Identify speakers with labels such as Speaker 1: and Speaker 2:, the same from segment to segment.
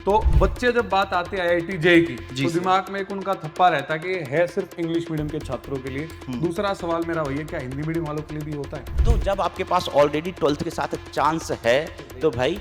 Speaker 1: तो बच्चे जब बात आती है आईआईटी जेई की
Speaker 2: जी
Speaker 1: तो
Speaker 2: सर।
Speaker 1: दिमाग में एक उनका थप्पा रहता है कि ये है सिर्फ इंग्लिश मीडियम के छात्रों के लिए। दूसरा सवाल मेरा वही है, क्या हिंदी मीडियम वालों के लिए भी होता है?
Speaker 3: तो जब आपके पास ऑलरेडी 12th के साथ चांस है तो भाई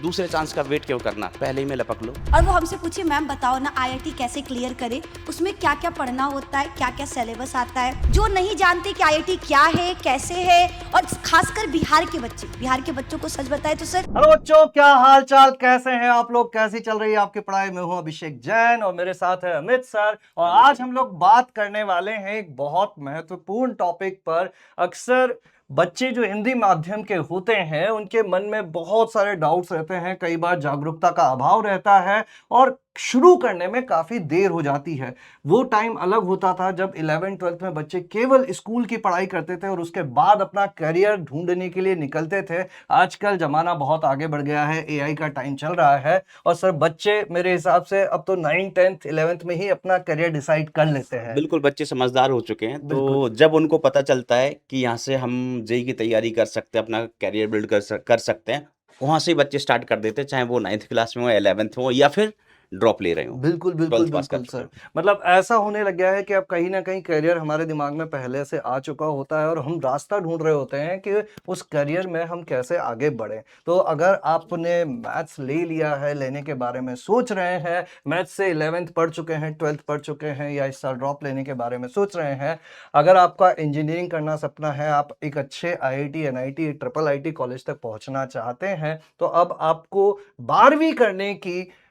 Speaker 3: दूसरे चांस का वेट क्यों करना, पहले ही में लपक लो।
Speaker 4: और वो हमसे पूछे मैम बताओ ना आईआईटी कैसे क्लियर करे, उसमें क्या क्या पढ़ना होता है, क्या क्या सिलेबस आता है। जो नहीं जानते कि आईआईटी क्या है कैसे है, और खासकर बिहार के बच्चों को सच बताए तो सर।
Speaker 2: हेलो बच्चों, क्या हाल चाल, कैसे हैं आप लोग, कैसी चल रही है आपकी पढ़ाई। मैं हूं अभिषेक जैन और मेरे साथ है अमित सर। और आज हम लोग बात करने वाले हैं एक बहुत महत्वपूर्ण टॉपिक पर। अक्सर बच्चे जो हिंदी माध्यम के होते हैं उनके मन में बहुत सारे डाउट्स रहते हैं, कई बार जागरूकता का अभाव रहता है और शुरू करने में काफी देर हो जाती है। वो टाइम अलग होता था जब 11th-12th में बच्चे केवल स्कूल की पढ़ाई करते थे और उसके बाद अपना करियर ढूंढने के लिए निकलते थे। आजकल जमाना बहुत आगे बढ़ गया है, एआई का टाइम चल रहा है और सर बच्चे मेरे हिसाब से अब तो 9th 10th 11th में ही अपना करियर डिसाइड कर लेते हैं।
Speaker 3: बिल्कुल, बच्चे समझदार हो चुके हैं, तो
Speaker 2: बिल्कुल।
Speaker 3: जब उनको पता चलता है कि यहाँ से हम जेई की तैयारी कर सकते हैं, अपना करियर बिल्ड कर सकते हैं, वहाँ से ही बच्चे स्टार्ट कर देते हैं, चाहे वो 9th क्लास में हो, 11th में हो या फिर ड्रॉप ले रहे हो,
Speaker 2: बिल्कुल बिल्कुल
Speaker 3: 12th पास कर
Speaker 2: बिल्कुल
Speaker 3: चुके
Speaker 2: सर।
Speaker 3: हो।
Speaker 2: मतलब ऐसा होने लग गया है कि अब कहीं ना कहीं करियर हमारे दिमाग में पहले से आ चुका होता है और हम रास्ता ढूंढ रहे होते हैं कि उस करियर में हम कैसे आगे बढ़ें। तो अगर आपने मैथ्स ले लिया है, लेने के बारे में सोच रहे हैं, मैथ्स से 11th पढ़ चुके हैं, 12th पढ़ चुके हैं या इस साल ड्रॉप लेने के बारे में सोच रहे हैं, अगर आपका इंजीनियरिंग करना सपना है, आप एक अच्छे IIT NIT triple IT college तक पहुंचना चाहते हैं, तो अब आपको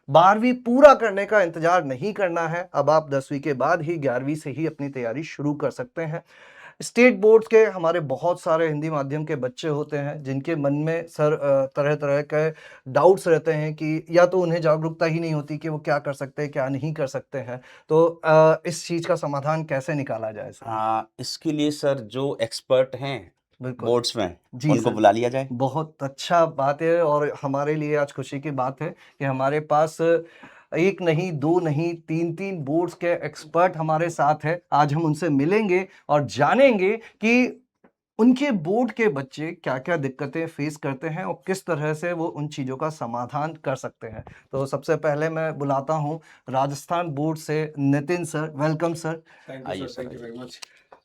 Speaker 2: 12वीं पूरा करने का इंतजार नहीं करना है। अब आप 10वीं के बाद ही 11वीं से ही अपनी तैयारी शुरू कर सकते हैं। स्टेट बोर्ड्स के हमारे बहुत सारे हिंदी माध्यम के बच्चे होते हैं जिनके मन में सर तरह तरह के डाउट्स रहते हैं कि या तो उन्हें जागरूकता ही नहीं होती कि वो क्या कर सकते हैं क्या नहीं कर सकते हैं। तो इस चीज का समाधान कैसे निकाला जाए सर?
Speaker 3: इसके लिए सर जो एक्सपर्ट हैं
Speaker 2: बिल्कुल।
Speaker 3: बोर्ड्स में,
Speaker 2: जी
Speaker 3: उनको
Speaker 2: सर।
Speaker 3: बुला लिया जाए।
Speaker 2: बहुत अच्छा बात है और हमारे लिए आज खुशी की बात है कि हमारे पास एक नहीं, दो नहीं, तीन बोर्ड्स के एक्सपर्ट हमारे साथ हैं। आज हम उनसे मिलेंगे और जानेंगे कि उनके बोर्ड के बच्चे क्या-क्या दिक्कतें फेस करते हैं और किस तरह से वो उन चीज़ों का समाधान कर सकते हैं। तो सबसे पहले मैं बुलाता हूँ राजस्थान बोर्ड से नितिन सर। Welcome sir.
Speaker 3: आइए sir,
Speaker 1: thank you very much.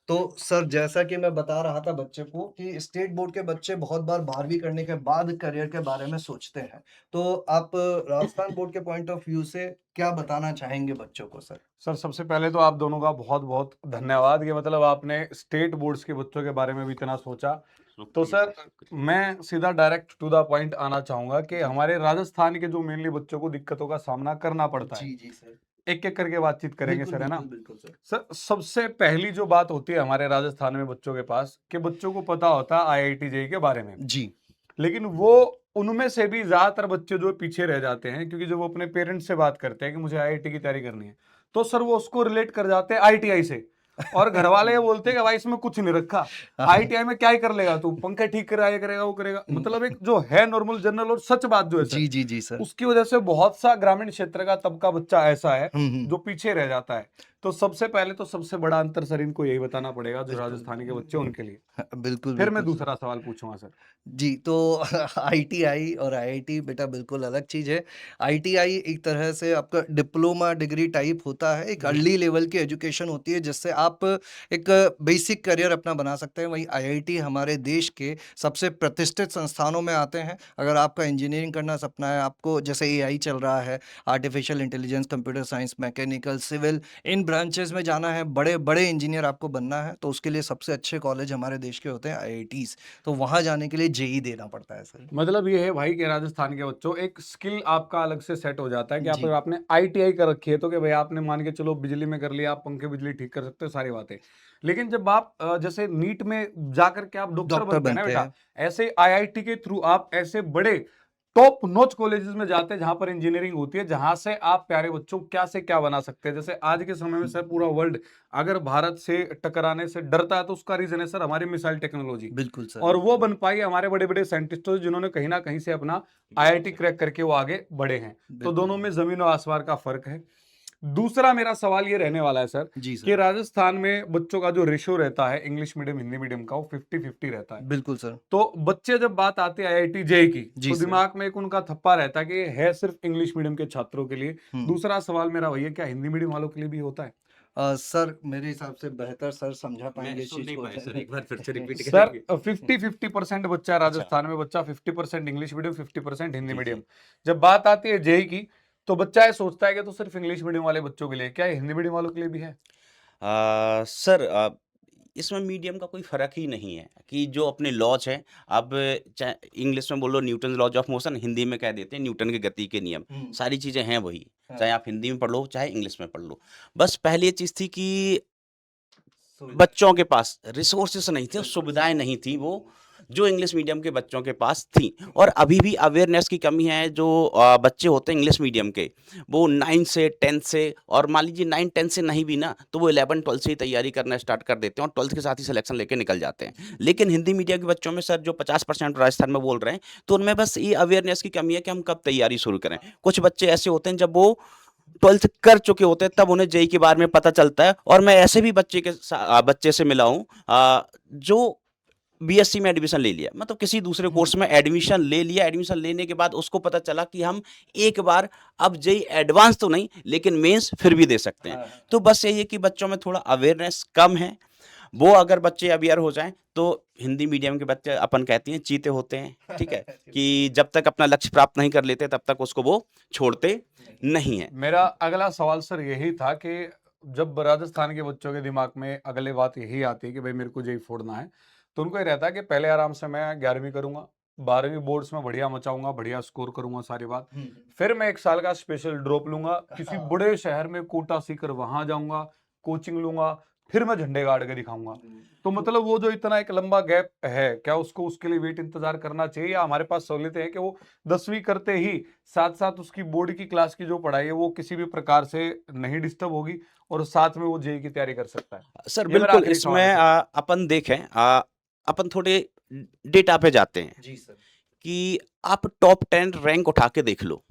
Speaker 2: तो सर जैसा कि मैं बता रहा था बच्चे को कि स्टेट बोर्ड के बच्चे बहुत बार 12वीं करने के बाद करियर के बारे में सोचते हैं। तो आप राजस्थान बोर्ड के पॉइंट ऑफ व्यू से क्या बताना चाहेंगे बच्चों को सर?
Speaker 1: सर सबसे पहले तो आप दोनों का बहुत बहुत धन्यवाद कि मतलब आपने स्टेट बोर्ड्स के बच्चों के बारे में भी इतना सोचा। तो
Speaker 3: शुक्रिया
Speaker 1: सर
Speaker 3: सर, शुक्रिया।
Speaker 1: मैं सीधा डायरेक्ट टू द पॉइंट आना चाहूंगा कि हमारे राजस्थान के जो मेनली बच्चों को दिक्कतों का सामना करना पड़ता है,
Speaker 2: जी सर।
Speaker 1: एक एक करके बातचीत करेंगे
Speaker 2: बिल्कुल,
Speaker 1: सर, है ना?
Speaker 2: बिल्कुल, बिल्कुल सर।
Speaker 1: सर सबसे पहली जो बात होती है हमारे राजस्थान में बच्चों के पास कि बच्चों को पता होता है आईआईटी जेई के बारे में,
Speaker 2: जी।
Speaker 1: लेकिन वो उनमें से भी ज्यादातर बच्चे जो पीछे रह जाते हैं, क्योंकि जब वो अपने पेरेंट्स से बात करते हैं कि मुझे आईआईटी की तैयारी करनी है, तो सर वो उसको रिलेट कर जाते हैं आईटीआई से। और घर वाले ये बोलते हैं कि भाई इसमें कुछ नहीं रखा, आईटीआई में क्या ही कर लेगा तू, पंखे ठीक कराया करेगा, वो करेगा। मतलब एक जो है नॉर्मल जनरल और सच बात जो है सर,
Speaker 2: जी सर।
Speaker 1: उसकी वजह से बहुत सा ग्रामीण क्षेत्र का तबका बच्चा ऐसा है
Speaker 2: हुँ।
Speaker 1: जो पीछे रह जाता है। तो सबसे पहले तो सबसे बड़ा अंतर सर इनको यही बताना पड़ेगा जो राजस्थानी के बच्चे उनके लिए।
Speaker 2: हाँ, बिल्कुल,
Speaker 1: फिर मैं
Speaker 2: बिल्कुल सर।
Speaker 1: दूसरा सवाल पूछूंगा सर।
Speaker 2: जी, तो आईटीआई और आईआईटी बेटा बिल्कुल अलग चीज़ है। आईटीआई एक तरह से आपका डिप्लोमा डिग्री टाइप होता है, एक
Speaker 1: जी
Speaker 2: अर्ली लेवल की एजुकेशन होती है जिससे आप एक बेसिक करियर अपना बना सकते हैं। वहीं आईआईटी हमारे देश के सबसे प्रतिष्ठित संस्थानों में आते हैं। अगर आपका इंजीनियरिंग करना सपना है, आपको जैसे एआई चल रहा है, artificial intelligence, computer science, mechanical, civil, इन ब्रांचेज़ में जाना है, बड़े-बड़े इंजीनियर आपको बनना है, तो उसके लिए सबसे अच्छे कॉलेज हमारे देश के होते हैं आईआईटीज़। तो वहाँ जाने के लिए जेईई देना पड़ता है सर।
Speaker 1: मतलब ये है भाई कि राजस्थान के बच्चों एक स्किल आपका अलग से सेट हो जाता है कि आप
Speaker 2: जी।
Speaker 1: आपने आईटीआई कर रखी है तो कि भाई आपने मान के चलो बिजली में कर लिया, आप पंखे बिजली ठीक कर सकते हो, सारी बातें। लेकिन जब आप जैसे नीट में जाकर के आप डॉक्टर
Speaker 2: डॉक्टर
Speaker 1: बनते हैं ना
Speaker 2: बनते
Speaker 1: बेटा,
Speaker 2: हैं।
Speaker 1: ऐसे आईआईटी के थ्रू आप ऐसे बड़े टॉप नॉच कॉलेजेस में जाते हैं जहां पर इंजीनियरिंग होती है, जहां से आप प्यारे बच्चों क्या से क्या बना सकते हैं। जैसे आज के समय में सर पूरा वर्ल्ड अगर भारत से टकराने से डरता है तो उसका रीजन है सर हमारी मिसाइल टेक्नोलॉजी।
Speaker 2: बिल्कुल सर,
Speaker 1: और वो
Speaker 2: बिल्कुल।
Speaker 1: बन पाई हमारे बड़े बड़े साइंटिस्टों जिन्होंने कहीं ना कहीं से अपना आईआईटी क्रैक करके वो आगे बढ़े हैं। तो
Speaker 2: बिल्कुल
Speaker 1: दोनों
Speaker 2: सर।
Speaker 1: में जमीन और आसमान का फर्क है। दूसरा मेरा सवाल ये रहने वाला है सर
Speaker 2: जी सर।
Speaker 1: कि राजस्थान में बच्चों का जो रेशियो रहता है इंग्लिश मीडियम हिंदी मीडियम का, वो 50-50 रहता है।
Speaker 2: बिल्कुल सर।
Speaker 1: तो बच्चे जब बात आती है आईआईटी जेईई की,
Speaker 2: जी
Speaker 1: तो
Speaker 2: सर।
Speaker 1: दिमाग में एक उनका थप्पा रहता है कि ये है सिर्फ इंग्लिश मीडियम के छात्रों के लिए।
Speaker 2: हम्म।
Speaker 1: दूसरा सवाल मेरा वही है, क्या हिंदी मीडियम वालों के लिए भी होता है?
Speaker 2: सर मेरे हिसाब से बेहतर सर समझा पाएंगे इस चीज को।
Speaker 3: सर एक बार फिर से रिपीट
Speaker 1: सर
Speaker 3: करेंगे।
Speaker 1: 50-50% बच्चा है राजस्थान में, बच्चा 50% इंग्लिश मीडियम, 50% हिंदी मीडियम। जब बात आती है जेईई की, तो बच्चा ये सोचता है कि तो सिर्फ इंग्लिश मीडियम वाले बच्चों के लिए, क्या ये हिंदी मीडियम वालों के लिए भी है?
Speaker 3: सर इसमें मीडियम का कोई फ़र्क ही नहीं है कि जो अपने लॉज हैं, अब चाहे इंग्लिश में बोलो Newton laws of motion, Hindi में कह देते हैं न्यूटन की गति के नियम। सारी चीज़ें हैं वही,
Speaker 2: हाँ।
Speaker 3: चाहे आप हिंदी में पढ़ लो चाहे इंग्लिश में पढ़ लो। बस पहले ये चीज़ थी कि बच्चों के पास रिसोर्सेस नहीं थे, सुविधाएं नहीं थी वो जो इंग्लिश मीडियम के बच्चों के पास थी। और अभी भी अवेयरनेस की कमी है। जो बच्चे होते हैं इंग्लिश मीडियम के, वो 9 से 10 से, और मान लीजिए 9-10 से नहीं भी ना, तो वो 11-12 से ही तैयारी करना स्टार्ट कर देते हैं और 12th के साथ ही सिलेक्शन लेके निकल जाते हैं। लेकिन हिंदी मीडियम के बच्चों में सर जो 50% राजस्थान में बोल रहे हैं, तो उनमें बस ये अवेयरनेस की कमी है कि हम कब तैयारी शुरू करें। कुछ बच्चे ऐसे होते हैं जब वो 12th कर चुके होते हैं तब उन्हें जेईई के बारे में पता चलता है। और मैं ऐसे भी बच्चे से मिला हूँ जो बीएससी में एडमिशन ले लिया, मतलब किसी दूसरे कोर्स में एडमिशन ले लिया। एडमिशन लेने के बाद उसको पता चला कि हम एक बार अब जेईई एडवांस तो नहीं लेकिन मेंस फिर भी दे सकते हैं। तो बस यही है कि बच्चों में थोड़ा अवेयरनेस कम है। वो अगर बच्चे अवेयर हो जाएं तो हिंदी मीडियम के बच्चे अपन कहते हैं चीते होते हैं, ठीक है, कि जब तक अपना लक्ष्य प्राप्त नहीं कर लेते तब तक उसको वो छोड़ते नहीं है।
Speaker 1: मेरा अगला सवाल सर यही था कि जब राजस्थान के बच्चों के दिमाग में अगले बात यही आती है कि भाई मेरे को जेईई फोड़ना है, तो उनको ये रहता है कि पहले आराम से मैं 11वीं करूंगा, 12वीं बोर्ड्स में बढ़िया मचाऊंगा, बढ़िया स्कोर करूंगा सारी बात, फिर मैं 1 साल का स्पेशल ड्रॉप लूंगा, किसी बड़े शहर में कोटा सीकर वहां जाऊंगा, कोचिंग लूंगा, फिर मैं झंडे गाड़ के दिखाऊंगा। तो मतलब वो जो इतना एक लंबा गैप है, क्या उसको उसके लिए वेट इंतजार करना चाहिए, या हमारे पास सहूलियतें हैं कि वो 10वीं करते ही साथ साथ उसकी बोर्ड की क्लास की जो पढ़ाई है वो किसी भी प्रकार से नहीं डिस्टर्ब होगी और साथ में वो जेईई की तैयारी कर सकता है?
Speaker 3: सर
Speaker 1: ये मेरा
Speaker 3: बिल्कुल,
Speaker 1: आखिरी सवाल है
Speaker 3: इसमें
Speaker 1: सर।
Speaker 3: अपन देखें, अपन थोड़े डेटा पे जाते हैं
Speaker 2: जी सर।
Speaker 3: कि आप टॉप 10 रैंक उठा के देख लो।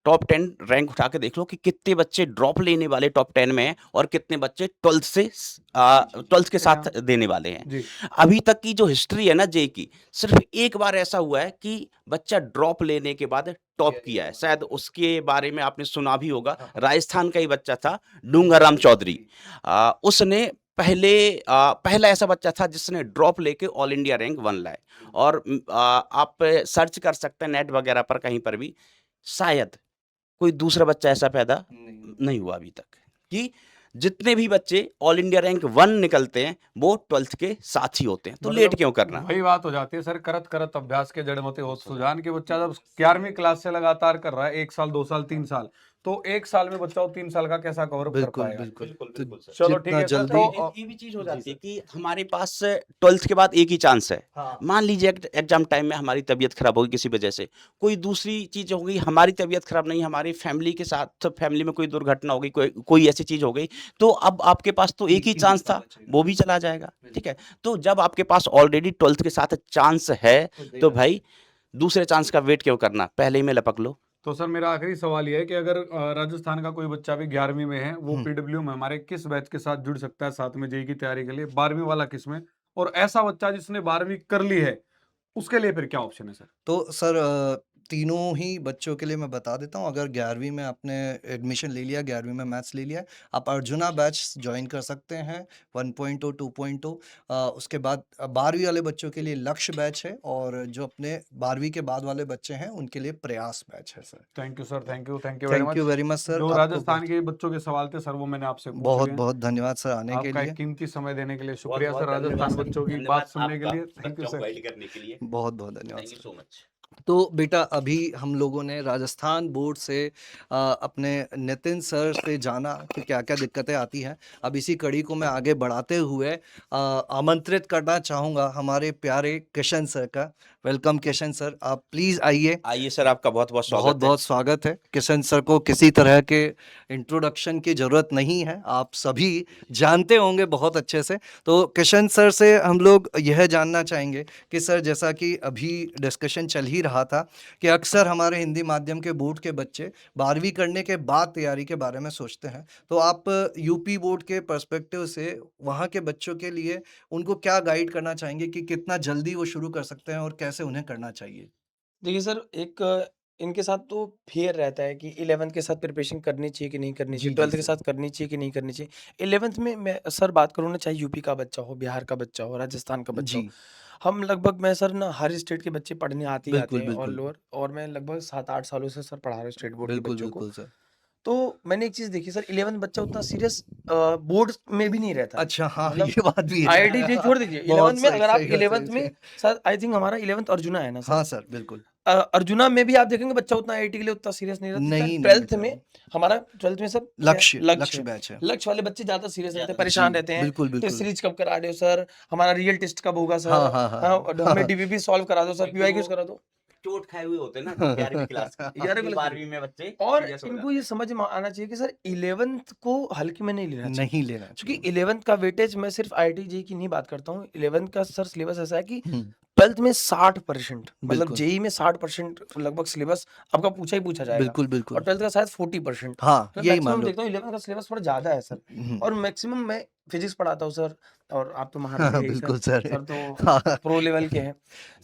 Speaker 3: टॉप 10 रैंक उठा के देख लो कि कितने बच्चे ड्रॉप लेने वाले टॉप 10 में हैं और कितने बच्चे 12th के साथ देने वाले हैं।
Speaker 1: जी।
Speaker 3: अभी तक की जो हिस्ट्री है ना जेईई की, सिर्फ एक बार ऐसा हुआ है कि बच्चा ड्रॉप लेने के बाद टॉप किया है। शायद उसके बारे में आपने सुना भी होगा। राजस्थान का ही बच्चा था, डूंगरराम चौधरी। उसने पहला ऐसा बच्चा था जिसने ड्रॉप लेके ऑल इंडिया रैंक 1 लाए। और आप सर्च कर सकते हैं नेट वगैरह पर कहीं पर भी, शायद कोई दूसरा बच्चा ऐसा पैदा नहीं हुआ अभी तक कि जितने भी बच्चे ऑल इंडिया रैंक 1 निकलते हैं वो 12th के साथ ही होते हैं। तो लेट क्यों करना?
Speaker 1: वही बात हो जाती है सर, करत करत अभ्यास के जड़ मते होत सुजान के बच्चा जब 11वीं क्लास से लगातार कर रहा है 1 साल 2 साल 3 साल, तो 1 साल में बच्चा वो 3 साल का कैसा कवर कर
Speaker 2: बिल्कुल
Speaker 1: पाएगा?
Speaker 2: बिल्कुल।
Speaker 3: बिल्कुल सर।
Speaker 1: चलो ठीक
Speaker 2: जितना
Speaker 1: है सर,
Speaker 2: जल्दी
Speaker 1: तो
Speaker 3: ये भी चीज हो जाती है कि हमारे पास 12th के बाद एक ही चांस है।
Speaker 2: हाँ।
Speaker 3: मान लीजिए एग्जाम टाइम में हमारी तबीयत खराब होगी किसी वजह से, कोई दूसरी चीज हो गई, हमारी तबीयत खराब नहीं, हमारी फैमिली के साथ फैमिली में कोई दुर्घटना हो गई, कोई ऐसी चीज हो गई, तो अब आपके पास तो एक ही चांस था, वो भी चला जाएगा। ठीक है, तो जब आपके पास ऑलरेडी 12th के साथ चांस है तो भाई दूसरे चांस का वेट क्यों करना, पहले ही में लपक लो।
Speaker 1: तो सर मेरा आखिरी सवाल ये है कि अगर राजस्थान का कोई बच्चा भी 11वीं में है, वो पीडब्ल्यू में हमारे किस बैच के साथ जुड़ सकता है साथ में जेईई की तैयारी के लिए? 12वीं वाला किस में? और ऐसा बच्चा जिसने 12वीं कर ली है उसके लिए फिर क्या ऑप्शन है सर?
Speaker 2: तो सर तीनों ही बच्चों के लिए मैं बता देता हूँ। अगर 11वीं में आपने एडमिशन ले लिया, 11वीं में मैथ्स ले लिया है, आप अर्जुना बैच ज्वाइन कर सकते हैं 1.0 2.0। उसके बाद 12वीं वाले बच्चों के लिए लक्ष्य बैच है, और जो अपने 12वीं के बाद वाले बच्चे हैं उनके लिए प्रयास बैच है sir.
Speaker 1: Thank you sir, thank you very
Speaker 2: thank
Speaker 1: much.
Speaker 2: You very much sir.
Speaker 1: जो
Speaker 2: आपको
Speaker 1: राजस्थान के बच्चों के सवाल थे सर वो मैंने आपसे पूछ
Speaker 2: बहुत
Speaker 1: लिए।
Speaker 2: बहुत धन्यवाद सर आने के
Speaker 1: आपका
Speaker 2: लिए।
Speaker 1: एक कीमती समय देने के लिए शुक्रिया
Speaker 3: बहुत
Speaker 1: सर,
Speaker 3: बहुत
Speaker 1: राजस्थान
Speaker 3: धन्यवाद
Speaker 1: बच्चों की
Speaker 3: सर,
Speaker 1: बात
Speaker 3: धन्यवाद
Speaker 1: सुनने के
Speaker 3: आपका
Speaker 1: लिए। थैंक यू
Speaker 3: बच्चों को
Speaker 1: सर।
Speaker 3: गाइड करने के लिए।
Speaker 2: बहुत बहुत धन्यवाद
Speaker 3: thank you
Speaker 2: sir.
Speaker 3: So much.
Speaker 2: तो बेटा अभी हम लोगों ने राजस्थान बोर्ड से अपने नितिन सर से जाना कि क्या क्या दिक्कतें आती हैं। अब इसी कड़ी को मैं आगे बढ़ाते हुए आमंत्रित करना चाहूँगा हमारे प्यारे किशन सर का। वेलकम किशन सर, आप प्लीज़ आइए।
Speaker 3: आइए सर, आपका बहुत बहुत स्वागत
Speaker 2: बहुत
Speaker 3: है।
Speaker 2: बहुत स्वागत है। किशन सर को किसी तरह के इंट्रोडक्शन की ज़रूरत नहीं है, आप सभी जानते होंगे बहुत अच्छे से। तो किशन सर से हम लोग यह जानना चाहेंगे कि सर जैसा कि अभी डिस्कशन चल ही रहा था कि अक्सर हमारे हिंदी माध्यम के बोर्ड के बच्चे 12वीं करने के बाद तैयारी के बारे में सोचते हैं। तो आप यूपी बोर्ड के पर्सपेक्टिव से वहाँ के बच्चों के लिए उनको क्या गाइड करना चाहेंगे कि कितना जल्दी वो शुरू कर सकते हैं और कैसे उन्हें करना चाहिए?
Speaker 5: देखिए सर, एक इनके साथ तो फ़ियर रहता है कि 11th के साथ प्रिपरेशन करनी चाहिए कि नहीं करनी
Speaker 2: जी,
Speaker 5: चाहिए,
Speaker 2: जी,
Speaker 5: 12th के
Speaker 2: सर।
Speaker 5: साथ करनी चाहिए कि नहीं करनी चाहिए। 11th में मैं सर बात करूँ ना, चाहे यूपी का बच्चा हो, बिहार का बच्चा हो, राजस्थान का बच्चा हो,
Speaker 2: जी,
Speaker 5: हम लगभग मैं सर ना हर स्टेट के बच्चे पढ़ने आते ही आते
Speaker 2: बिल्कुल,
Speaker 5: हैं और
Speaker 2: बिल्कुल।
Speaker 5: लोअर, और मैं लगभग 7-8 सालों से सर पढ़ा रहा हूँ स्टेट बोर्ड के
Speaker 2: बिल्कुल,
Speaker 5: बच्चों को।
Speaker 2: बिल्कुल सर।
Speaker 5: तो मैंने एक चीज़ देखी सर, 11th बच्चा उतना सीरियस बोर्ड में भी नहीं रहता है।
Speaker 2: अच्छा, हाँ,
Speaker 5: मतलब
Speaker 2: ये बात भी है।
Speaker 5: आईआईटी जे छोड़ दीजिए, 11th
Speaker 2: बहुत
Speaker 5: में
Speaker 2: सही,
Speaker 5: अगर आप
Speaker 2: सही बात,
Speaker 5: 11th
Speaker 2: सही,
Speaker 5: में
Speaker 2: सही।
Speaker 5: सर आई थिंक हमारा 11th अर्जुना है ना सर?
Speaker 2: हाँ सर, बिल्कुल।
Speaker 5: अर्जुना में भी आप देखेंगे बच्चा उतना आईआईटी के लिए उतना सीरियस नहीं रहता।
Speaker 2: नहीं, नहीं
Speaker 5: 12th
Speaker 2: रहता
Speaker 5: में
Speaker 2: है।
Speaker 5: हमारा 12th में सर
Speaker 2: लक्ष्य
Speaker 5: लक्ष्य
Speaker 2: बैच है।
Speaker 5: लक्ष्य वाले बच्चे ज्यादा सीरियस रहते हैं,
Speaker 2: जी,
Speaker 5: परेशान रहते हैं।
Speaker 2: बिल्कुल,
Speaker 5: तो
Speaker 2: बिल्कुल।
Speaker 5: सीरीज कब करा रहे हो सर, हमारा रियल टेस्ट कब होगा सर,
Speaker 2: हाँ, हाँ, हाँ,
Speaker 5: हाँ,
Speaker 2: हाँ।
Speaker 5: और हमें डीबीबी सॉल्व करा दो सर,
Speaker 3: क्योंकि
Speaker 5: पीवाईक्यूज
Speaker 3: वो
Speaker 5: करा दो।
Speaker 3: चोट खाए हुए होते हैं ना 11वीं क्लास के,
Speaker 5: 11वीं क्लास
Speaker 3: 12वीं में बच्चे
Speaker 5: और
Speaker 3: सीरियस हो
Speaker 5: इनको
Speaker 3: जाते
Speaker 5: ये
Speaker 3: हैं।
Speaker 5: समझ में आना चाहिए कि सर 11th को हल्के में नहीं लेना चाहिए,
Speaker 2: नहीं लेना
Speaker 5: क्योंकि
Speaker 2: चाहिए।
Speaker 5: 11th का वेटेज मैं सिर्फ आईआईटी जेई की नहीं बात करता हूँ। 11th का सर सिलेबस ऐसा है कि
Speaker 2: हुँ,
Speaker 5: 12th में 60%, मतलब
Speaker 2: बिल्कुल।
Speaker 5: जेई में 60% लगभग सिलेबस आपका पूछा ही पूछा जाएगा,
Speaker 2: बिल्कुल,
Speaker 5: और
Speaker 2: बिल्कुल।
Speaker 5: 12th का शायद 40%।
Speaker 2: हाँ,
Speaker 5: तो
Speaker 2: यही मान
Speaker 5: मैक्सिमम
Speaker 2: लो।
Speaker 5: देखता हूँ 11th का सिलेबस थोड़ा ज्यादा है सर,
Speaker 2: हुँ।
Speaker 5: और मैक्सिमम मैं फिजिक्स पढ़ाता हूँ सर, और आप तो
Speaker 2: हाँ,
Speaker 5: महारथी है ही
Speaker 2: बिल्कुल
Speaker 5: सर,
Speaker 2: सर।
Speaker 5: सर तो
Speaker 2: हाँ।
Speaker 5: प्रो लेवल के हैं।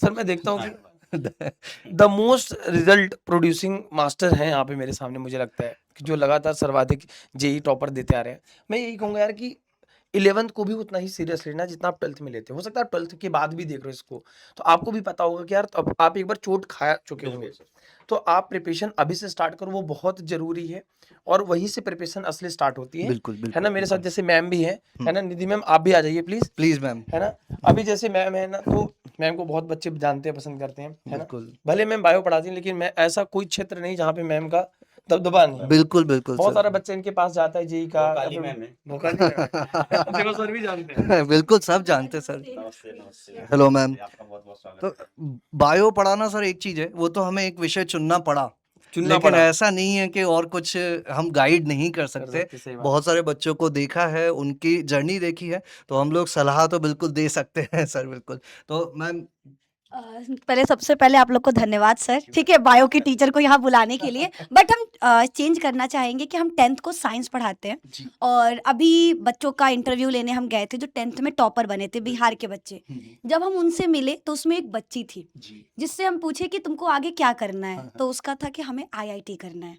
Speaker 5: सर मैं देखता हूँ कि the most result producing master हैं यहाँ पे मेरे सामने, मुझे लगता है कि जो लगातार सर्वाधिक जेई टॉपर देते आ रहे हैं। मैं यही कहूंगा यार कि 11th को भी उतना ही सीरियस लेना जितना आप 12th में लेते हो सकता है आप 12th के बाद भी देख रहे हो इसको, तो आपको भी पता होगा कि यार अब आप एक बार चोट खा चुके होंगे, तो आप प्रिपरेशन अभी से स्टार्ट करो, वो बहुत जरूरी है, और वहीं से प्रिपरेशन असली स्टार्ट होती है।
Speaker 2: बिल्कुल,
Speaker 5: है ना,
Speaker 2: बिल्कुल,
Speaker 5: मेरे साथ
Speaker 2: बिल्कुल।
Speaker 5: जैसे मैम भी है ना, निधि मैम आप भी आ जाइए प्लीज।
Speaker 2: Please ma'am.
Speaker 5: है ना, अभी जैसे मैम है ना, तो मैम को बहुत बच्चे जानते हैं, पसंद करते हैं, है ना।
Speaker 2: बिल्कुल।
Speaker 5: भले मैम बायो पढ़ाती हैं, लेकिन मैं ऐसा कोई क्षेत्र नहीं जहाँ पे मैम का दबदबा नहीं है।
Speaker 2: बिल्कुल, बिल्कुल
Speaker 5: बहुत
Speaker 2: सर।
Speaker 5: सारा बच्चा इनके पास जाता है जेई का,
Speaker 3: भोकाली मैम है।
Speaker 5: भोकाली मैम है। देखो सर भी जानते हैं।
Speaker 2: बिल्कुल, सब जानते हैं सर।
Speaker 3: नमस्ते, नमस्ते।
Speaker 2: Hello ma'am.
Speaker 3: आपका बहुत-बहुत स्वागत
Speaker 2: तो
Speaker 3: है।
Speaker 2: बायो पढ़ाना सर एक चीज़ है, वो तो हमें एक विषय चुनना पड़ा।
Speaker 5: चुनना
Speaker 2: लेकिन
Speaker 5: पड़ा।
Speaker 2: ऐसा नहीं है कि और कुछ हम गाइड नहीं कर सकते।
Speaker 5: सही बात।
Speaker 2: बहुत सारे बच्चों को देखा है, उनकी जर्नी देखी है, तो हम लोग सलाह तो बिल्कुल दे सकते हैं सर, बिल्कुल। तो मैम
Speaker 4: पहले सबसे पहले आप लोग को धन्यवाद सर, ठीक है, बायो की टीचर को यहाँ बुलाने के लिए। बट हम चेंज करना चाहेंगे कि हम 10th को साइंस पढ़ाते हैं,
Speaker 2: जी।
Speaker 4: और अभी बच्चों का इंटरव्यू लेने हम गए थे जो 10th में टॉपर बने थे, बिहार के बच्चे। जब हम उनसे मिले तो उसमें एक बच्ची थी
Speaker 2: जी।
Speaker 4: जिससे हम पूछे कि तुमको आगे क्या करना है,
Speaker 2: हाँ,
Speaker 4: तो उसका था कि हमें आईआईटी करना है।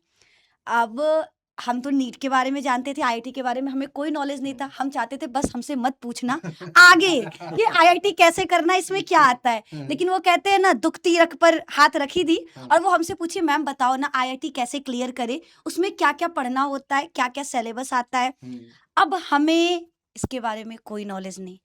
Speaker 4: अब हम तो नीट के बारे में जानते थे, आईआईटी के बारे में हमें कोई नॉलेज नहीं था। हम चाहते थे बस हमसे मत पूछना आगे ये आईआईटी कैसे करना है, इसमें क्या आता है। लेकिन वो कहते हैं ना, दुखती रख पर हाथ रखी दी, और वो हमसे पूछी मैम बताओ ना आईआईटी कैसे क्लियर करे, उसमें क्या क्या पढ़ना होता है, क्या क्या सिलेबस आता है। अब हमें इसके बारे में कोई नॉलेज नहीं,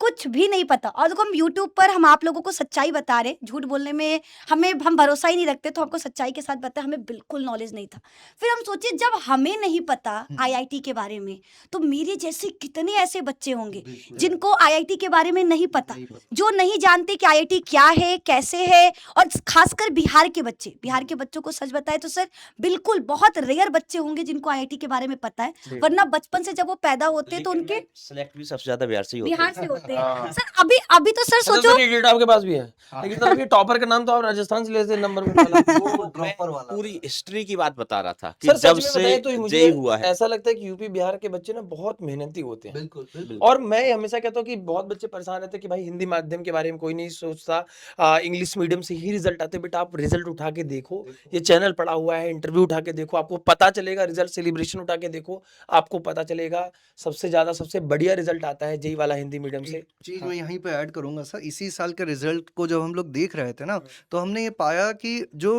Speaker 4: कुछ भी नहीं पता। और देखो, हम यूट्यूब पर हम आप लोगों को सच्चाई बता रहे, झूठ बोलने में हम भरोसा ही नहीं रखते, तो हमको सच्चाई के साथ बताया हमें बिल्कुल नॉलेज नहीं था। फिर हम सोचे जब हमें नहीं पता आईआईटी के बारे में, तो मेरे जैसे कितने ऐसे बच्चे होंगे जिनको आईआईटी के बारे में नहीं पता, जो नहीं जानते कि आईआईटी क्या है, कैसे है। और खासकर बिहार के बच्चों को सच बताए तो सर बिल्कुल बहुत रेयर बच्चे होंगे जिनको आईआईटी के बारे में पता है, वरना बचपन से जब वो पैदा होते हैं तो उनके
Speaker 3: सेलेक्ट भी सबसे ज्यादा बिहार से ही होते
Speaker 4: बिहार
Speaker 3: हैं।
Speaker 4: से होते
Speaker 5: हाँ।
Speaker 4: हैं। सर अभी तो सर
Speaker 5: अच्छा
Speaker 4: सोचो,
Speaker 5: सर, ये डेटा आपके पास भी है, लेकिन सर ये टॉपर का नाम तो आप राजस्थान से लेते नंबर में वाला।
Speaker 2: वो ड्रॉपर वाला।
Speaker 3: पूरी हिस्ट्री की बात बता रहा था कि
Speaker 5: सर
Speaker 3: जब
Speaker 5: सच में
Speaker 3: से
Speaker 5: बताएं तो मुझे
Speaker 3: जेई हुआ है।
Speaker 5: ऐसा लगता है कि यूपी बिहार के बच्चे ना बहुत मेहनती होते हैं।
Speaker 2: बिल्कुल, बिल्कुल।
Speaker 5: और मैं हमेशा कहता हूँ कि बहुत बच्चे परेशान रहते हैं कि भाई हिंदी माध्यम के बारे में कोई नहीं सोचता, इंग्लिश मीडियम से ही रिजल्ट आते। बेटा आप रिजल्ट उठा के देखो, ये चैनल पड़ा हुआ है, इंटरव्यू उठा के देखो, आपको पता चलेगा। रिजल्ट सेलिब्रेशन उठा के देखो, आपको पता चलेगा सबसे ज्यादा सबसे बढ़िया रिजल्ट आता है जेई वाला हिंदी मीडियम से।
Speaker 2: एक चीज मैं यहीं पे ऐड करूंगा सर, इसी साल के रिजल्ट को जब हम लोग देख रहे थे ना, तो हमने ये पाया कि जो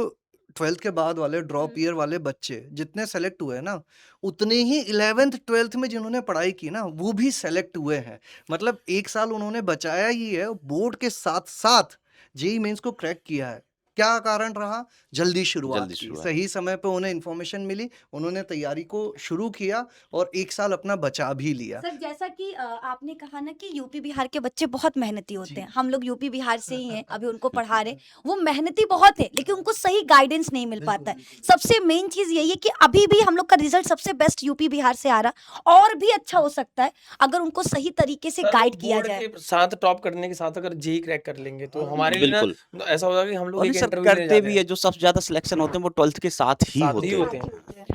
Speaker 2: 12th के बाद वाले ड्रॉप ईयर वाले बच्चे जितने सेलेक्ट हुए ना, उतने ही 11th 12th में जिन्होंने पढ़ाई की ना, वो भी सेलेक्ट हुए हैं। मतलब एक साल उन्होंने बचाया ही है, बोर्ड के साथ साथ जेई मेंस को क्रैक किया है। क्या कारण रहा? जल्दी शुरुआत
Speaker 3: जल्दी
Speaker 2: की,
Speaker 3: शुरुआत।
Speaker 2: सही समय पे उन्हें इन्फॉर्मेशन मिली, उन्होंने तैयारी को शुरू किया और एक साल अपना बचा भी लिया।
Speaker 4: सर जैसा कि आपने कहा ना कि यूपी बिहार के बच्चे बहुत मेहनती होते हैं, हम लोग यूपी बिहार से ही हैं, अभी उनको पढ़ा रहे, वो मेहनती बहुत है, लेकिन उनको सही गाइडेंस नहीं मिल पाता है। सबसे मेन चीज यही है कि अभी भी हम लोग का रिजल्ट सबसे बेस्ट यूपी बिहार से आ रहा, और भी अच्छा हो सकता है अगर उनको सही तरीके से
Speaker 5: सर,
Speaker 4: गाइड
Speaker 5: वो
Speaker 4: किया
Speaker 5: बोर्ड
Speaker 4: जाए।
Speaker 5: के साथ टॉप करने के साथ अगर जेई क्रैक कर लेंगे तो हमारे लिए ना
Speaker 3: बिल्कुल।
Speaker 5: ऐसा होगा कि हम लोग एक
Speaker 4: अभी सर
Speaker 3: सर
Speaker 5: इंटरव्यू देने
Speaker 3: करते
Speaker 5: जाते
Speaker 3: भी
Speaker 5: हैं
Speaker 3: है, जो सबसे ज्यादा सिलेक्शन होते हैं वो 12th के साथ ही
Speaker 5: साथ
Speaker 3: होते
Speaker 5: ही
Speaker 3: हैं।
Speaker 5: होते हैं।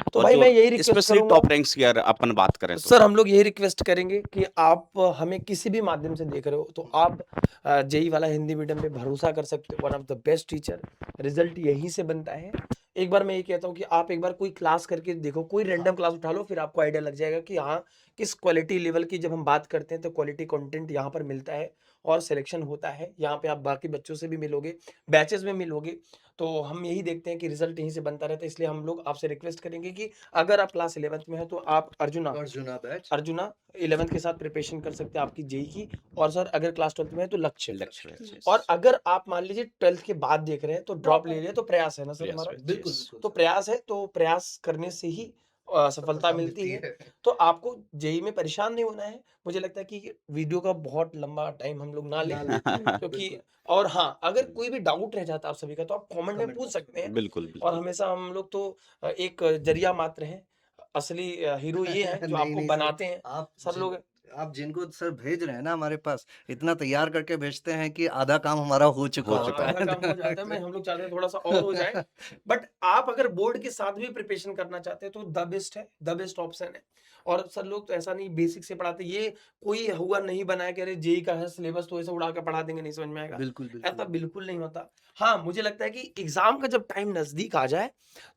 Speaker 5: तो
Speaker 3: और
Speaker 5: भाई
Speaker 3: जो
Speaker 5: मैं यही रिक्वेस्ट
Speaker 3: स्पेशली
Speaker 5: करूंगा,
Speaker 3: टॉप रैंक्स की अगर अपन बात करें तो
Speaker 5: सर हम लोग यही रिक्वेस्ट करेंगे कि आप हमें किसी भी माध्यम से देख रहे हो तो आप जेई वाला हिंदी मीडियम पे भरोसा कर सकते हो। One of the best teacher, result यहीं से बनता है। एक बार मैं ये कहता हूँ कि आप एक बार कोई क्लास करके देखो, कोई रैंडम क्लास उठा लो, फिर आपको आइडिया लग जाएगा कि हाँ किस क्वालिटी लेवल की जब हम बात करते हैं तो क्वालिटी कंटेंट यहाँ पर मिलता है और सिलेक्शन होता है। यहाँ पे आप बाकी बच्चों से भी मिलोगे, बैचेस में मिलोगे, तो हम यही देखते हैं कि रिजल्ट यहीं से बनता रहता है। इसलिए हम लोग आपसे रिक्वेस्ट करेंगे कि अगर आप क्लास 11th में हो तो आप अर्जुना
Speaker 2: बैच
Speaker 5: 11th के साथ प्रिपरेशन कर सकते हैं आपकी जेई की। और सर अगर क्लास 12th में है तो लक्ष्य।
Speaker 3: लक्ष्य
Speaker 5: और अगर आप मान लीजिए 12th के बाद देख रहे हैं तो ड्रॉप ले लिया तो प्रयास है ना सर
Speaker 3: प्रयास
Speaker 5: हमारा।
Speaker 3: है,
Speaker 2: बिल्कुल
Speaker 3: yes.
Speaker 5: तो प्रयास है, तो प्रयास करने से ही सफलता मिलती है। तो आपको जेई में परेशान नहीं होना है। मुझे लगता है कि वीडियो का बहुत लंबा टाइम हम लोग ना लें, क्योंकि और हाँ अगर कोई भी डाउट रह जाता है आप सभी का तो आप कमेंट में पूछ सकते हैं।
Speaker 3: बिल्कुल
Speaker 5: और
Speaker 3: बिल्कुल
Speaker 5: हमेशा हम लोग तो एक जरिया मात्र हैं, असली हीरो ये हैं जो
Speaker 2: नहीं,
Speaker 5: आपको
Speaker 2: नहीं सर,
Speaker 5: बनाते हैं।
Speaker 2: आप
Speaker 5: सब लोग
Speaker 2: आप जिनको सर भेज रहे हैं ना हमारे पास, इतना तैयार करके भेजते हैं कि आधा काम हमारा हो चुका
Speaker 3: हो चुका
Speaker 2: होता
Speaker 5: आधा काम हो जाता है। मैं हम लोग चाहते हैं थोड़ा सा और हो जाए, बट आप अगर बोर्ड के साथ भी प्रिपरेशन करना चाहते हैं तो द बेस्ट है, द बेस्ट ऑप्शन है। और सर लोग तो ऐसा नहीं बेसिक से पढ़ाते, ये कोई हुआ नहीं बनाया कि अरे जेई का है सिलेबस तो ऐसे उड़ा के पढ़ा देंगे, नहीं समझ में आएगा।
Speaker 2: बिल्कुल
Speaker 5: ऐसा बिल्कुल नहीं होता। हाँ मुझे लगता है कि एग्जाम का जब टाइम नजदीक आ जाए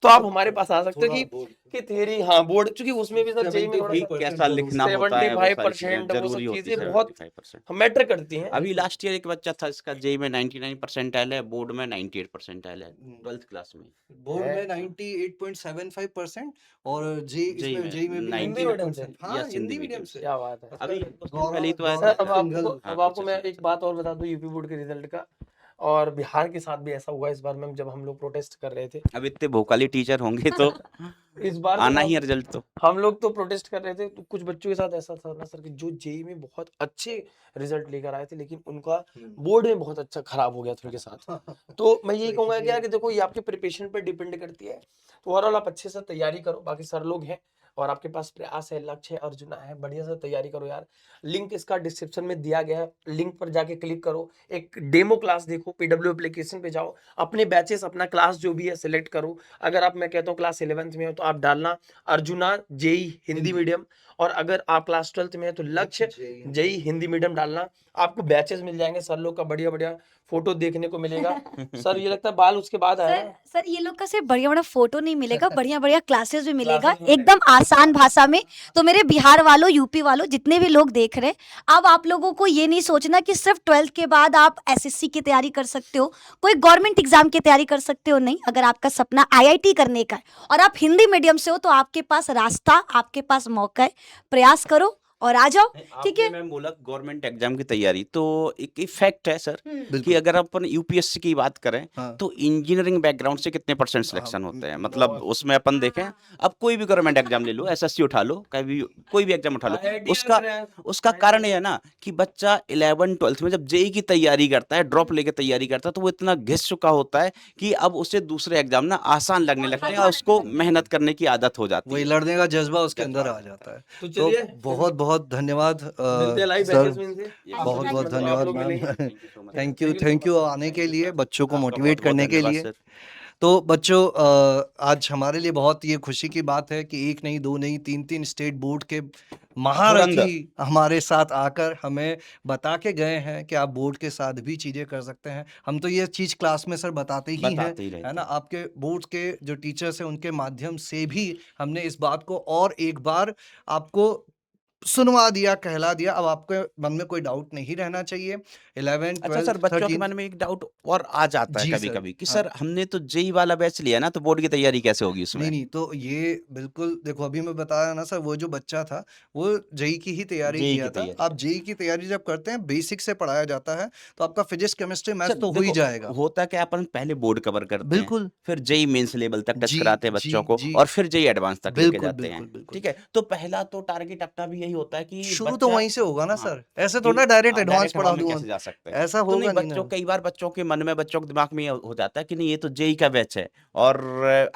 Speaker 5: तो आप हमारे पास आ सकते हो कि थेरी हाँ बोर्ड, क्योंकि उसमें भी सर जेई में थोड़ा सा
Speaker 3: कैसा लिखना होता है, वो सारी
Speaker 5: 75%
Speaker 3: चीजें
Speaker 5: वो सब
Speaker 3: जरूरी होती
Speaker 5: चीजें
Speaker 3: है,
Speaker 5: बहुत
Speaker 3: 75%।
Speaker 5: मैटर करती हैं।
Speaker 3: अभी लास्ट ईयर एक बच्चा था इसका जेई में 99 परसेंटाइल है, बोर्ड में 98 परसेंटाइल है 12th क्लास में।
Speaker 2: बोर्ड में 98.75% और जी
Speaker 3: जेई
Speaker 2: इसमें
Speaker 3: में
Speaker 2: जेई में भी
Speaker 3: 90
Speaker 5: हिंदी मीडियम से।
Speaker 2: 98%। हाँ
Speaker 3: Yes,
Speaker 2: हिंदी मीडियम से।
Speaker 5: क्या बात है।
Speaker 3: अभी
Speaker 2: गौरव-
Speaker 3: पहले ही तो आया
Speaker 5: सर
Speaker 3: था।
Speaker 5: अब
Speaker 2: सिंघल।
Speaker 5: आपको
Speaker 3: हाँ,
Speaker 5: अब आपको
Speaker 3: कुछ
Speaker 5: मैं
Speaker 3: ऐसा
Speaker 5: एक बात और बता दूं यूपी बोर्ड के रिजल्ट का। और बिहार के साथ भी ऐसा हुआ इस बार में जब हम लोग प्रोटेस्ट कर रहे थे।
Speaker 3: अब इतने भोकाली टीचर होंगे तो
Speaker 5: इस बार जब
Speaker 3: आना ही है
Speaker 5: हम
Speaker 3: रिजल्ट तो।
Speaker 5: हम लोग तो प्रोटेस्ट कर रहे थे तो कुछ बच्चों के साथ ऐसा था ना सर कि जो जेई में बहुत अच्छे रिजल्ट लेकर आए थे लेकिन उनका बोर्ड में बहुत अच्छा खराब हो गया था उनके साथ। तो मैं यही कहूंगा कि यार कि देखो ये आपके प्रिपरेशन पर डिपेंड करती है। तो ओवरऑल आप अच्छे से तैयारी करो, बाकी सर लोग हैं और आपके पास प्रयास है, लक्ष्य है, अर्जुना है, बढ़िया से तैयारी करो यार। लिंक इसका डिस्क्रिप्शन में दिया गया है, लिंक पर जाके क्लिक करो, एक डेमो क्लास देखो, पीडब्ल्यू एप्लीकेशन पे जाओ, अपने बैचेस अपना क्लास जो भी है सिलेक्ट करो। अगर आप मैं कहता हूँ क्लास 11th में हो तो आप डालना अर्जुना जेई हिंदी मीडियम, और अगर आप क्लास 12th में है तो लक्ष्य जेई हिंदी मीडियम डालना। आपको बैचेस मिल जाएंगे, सर लोग का बढ़िया बढ़िया फोटो देखने को मिलेगा। सर ये लगता है बाल उसके बाद आया
Speaker 4: सर
Speaker 5: ना।
Speaker 4: सर ये लोग का सिर्फ बढ़िया बढ़िया फोटो नहीं मिलेगा, बढ़िया बढ़िया क्लासेस भी मिलेगा
Speaker 5: क्लासेस भी
Speaker 4: एकदम आसान भाषा में। तो मेरे बिहार वालों, यूपी वालों, जितने भी लोग देख रहे हैं, अब आप लोगों को ये नहीं सोचना कि सिर्फ 12th के बाद आप एसएससी की तैयारी कर सकते हो, कोई गवर्नमेंट एग्जाम की तैयारी कर सकते हो। नहीं, अगर आपका सपना आईआईटी करने का है और आप हिंदी मीडियम से हो तो आपके पास रास्ता, आपके पास मौका है, प्रयास करो और आ जाओ। ठीक है।
Speaker 3: मैं बोला गवर्नमेंट एग्जाम की तैयारी तो एक इफेक्ट है सर कि
Speaker 2: बिल्कुल।
Speaker 3: अगर अपन यूपीएससी की बात करें
Speaker 2: हाँ।
Speaker 3: तो इंजीनियरिंग बैकग्राउंड से कितने परसेंट सिलेक्शन होते हैं, मतलब
Speaker 5: बहुत।
Speaker 3: उसमें अपन देखें अब कोई भी गवर्नमेंट एग्जाम ले लो, एसएससी उठा लो, कोई भी एग्जाम उठा लो, उसका कारण ये है ना कि बच्चा 11 12th में जब जेई की तैयारी करता है, ड्रॉप लेके तैयारी करता है, तो वो इतना घिस चुका होता है कि अब उसे दूसरे एग्जाम ना आसान लगने लगते हैं और उसको मेहनत करने की आदत हो जाती
Speaker 2: वही
Speaker 3: है।
Speaker 2: लड़ने का जज्बा उसके अंदर आ जाता है।
Speaker 5: तो
Speaker 2: तो
Speaker 5: चलिए
Speaker 2: बहुत बहुत धन्यवाद
Speaker 5: मिलते हैं लाइव
Speaker 2: सर,
Speaker 5: बैचेस में इनसे।
Speaker 3: बहुत
Speaker 2: बहुत बहुत
Speaker 5: मतलब आप
Speaker 2: धन्यवाद
Speaker 5: लोग मिलेंगे।
Speaker 2: मैम। थैंक यू आने के लिए, बच्चों को
Speaker 3: आपका
Speaker 2: मोटिवेट
Speaker 3: बहुत-बहुत
Speaker 2: करने के
Speaker 3: धन्यवाद
Speaker 2: लिए।
Speaker 3: सर।
Speaker 2: तो बच्चों आज हमारे लिए बहुत ये खुशी की बात है कि एक नहीं, दो नहीं, तीन स्टेट बोर्ड के महारथी हमारे साथ आकर हमें बता के गए हैं कि आप बोर्ड के साथ भी चीजें कर सकते हैं। हम तो ये चीज क्लास में सर बताते ही हैं,
Speaker 3: बताते ही रहते
Speaker 2: है ना। आपके बोर्ड के जो टीचर्स हैं उनके माध्यम से भी हमने इस बात को और एक बार आपको सुनवा दिया, कहला दिया। अब आपके मन में कोई डाउट नहीं रहना चाहिए। 11
Speaker 3: अच्छा सर,
Speaker 2: 12
Speaker 3: बच्चों के
Speaker 2: 13
Speaker 3: मन में एक डाउट और आ जाता है
Speaker 2: जी
Speaker 3: कभी
Speaker 2: सर,
Speaker 3: कभी कि
Speaker 2: हाँ।
Speaker 3: सर हमने तो जेई वाला बैच लिया ना, तो बोर्ड की तैयारी कैसे होगी उसमें?
Speaker 2: नहीं नहीं, तो ये बिल्कुल देखो, अभी मैं बताया ना सर, वो जो बच्चा था वो जेई की ही तैयारी
Speaker 3: जेई
Speaker 2: किया
Speaker 3: की
Speaker 2: था।
Speaker 3: तैयारी
Speaker 2: आप जेई की तैयारी जब करते हैं, बेसिक से पढ़ाया जाता है, तो आपका फिजिक्स केमिस्ट्री
Speaker 3: सर
Speaker 2: मैथ्स तो हो ही
Speaker 3: देखो,
Speaker 2: जाएगा।
Speaker 3: होता क्या, अपन पहले बोर्ड कवर करते हैं,
Speaker 2: बिल्कुल
Speaker 3: फिर जेई मेंस लेवल तक टच
Speaker 2: जी
Speaker 3: कराते हैं
Speaker 2: जी
Speaker 3: बच्चों को,
Speaker 2: जी,
Speaker 3: और फिर जेई एडवांस तक लेके
Speaker 2: बिल्कुल
Speaker 3: जाते हैं।
Speaker 2: बिल्कुल बिल्कुल।
Speaker 3: ठीक है, तो पहला तो टारगेट अपना भी यही होता है कि
Speaker 2: शुरू तो
Speaker 3: बच्चा-
Speaker 2: वहीं से होगा ना
Speaker 3: हाँ,
Speaker 2: सर, ऐसे
Speaker 3: कि-
Speaker 2: थोड़ा डायरेक्ट
Speaker 3: हाँ,
Speaker 2: एडवांस
Speaker 3: डायरेक्ट
Speaker 2: पढ़ा
Speaker 3: हवा में
Speaker 2: दूंगा,
Speaker 3: कैसे जा सकते हैं।
Speaker 2: ऐसा
Speaker 3: तो नहीं,
Speaker 2: होगा नहीं ना।
Speaker 3: बच्चों कई बार बच्चों के मन में, बच्चों के दिमाग में ये हो जाता है कि नहीं ये तो जेई का बैच है और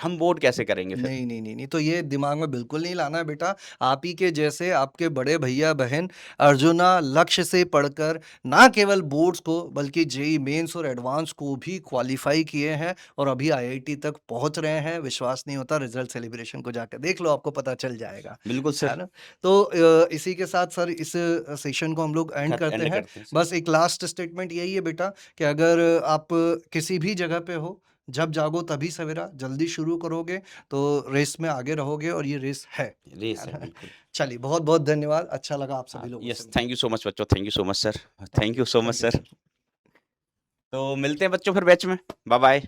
Speaker 3: हम बोर्ड कैसे करेंगे फिर।
Speaker 2: नहीं नहीं नहीं नहीं, तो ये दिमाग में बिल्कुल नहीं लाना है बेटा। आप ही के जैसे आपके बड़े भैया बहन अर्जुना लक्ष्य से पढ़कर ना केवल बोर्ड्स को बल्कि जेई मेंस और एडवांस को भी क्वालिफाई किए हैं और अभी आईआईटी तक पहुंच रहे हैं। विश्वास नहीं होता, रिजल्ट सेलिब्रेशन को जाकर देख लो, आपको पता चल जाएगा,
Speaker 3: बिल्कुल
Speaker 2: है
Speaker 3: सर।
Speaker 2: ना। तो इसी के साथ सर इस सेशन को हम लोग एंड
Speaker 3: खैर,
Speaker 2: करते
Speaker 3: end
Speaker 2: हैं।
Speaker 3: करते हैं सर।
Speaker 2: बस एक लास्ट स्टेटमेंट यही है बेटा कि अगर आप किसी भी जगह पे हो, जब जागो तभी सवेरा, जल्दी शुरू करोगे तो रेस में आगे रहोगे और ये रेस है
Speaker 3: रेस
Speaker 2: है
Speaker 3: है
Speaker 2: ना?
Speaker 3: बिल्कुल।
Speaker 2: चलिए बहुत बहुत धन्यवाद, अच्छा लगा आप सभी लोगों
Speaker 3: यस,
Speaker 2: से
Speaker 3: थैंक यू सो मच बच्चों, thank you so much sir, thank you so much
Speaker 2: Thank you,
Speaker 3: sir. तो मिलते हैं बच्चों फिर बैच में, बाय बाय।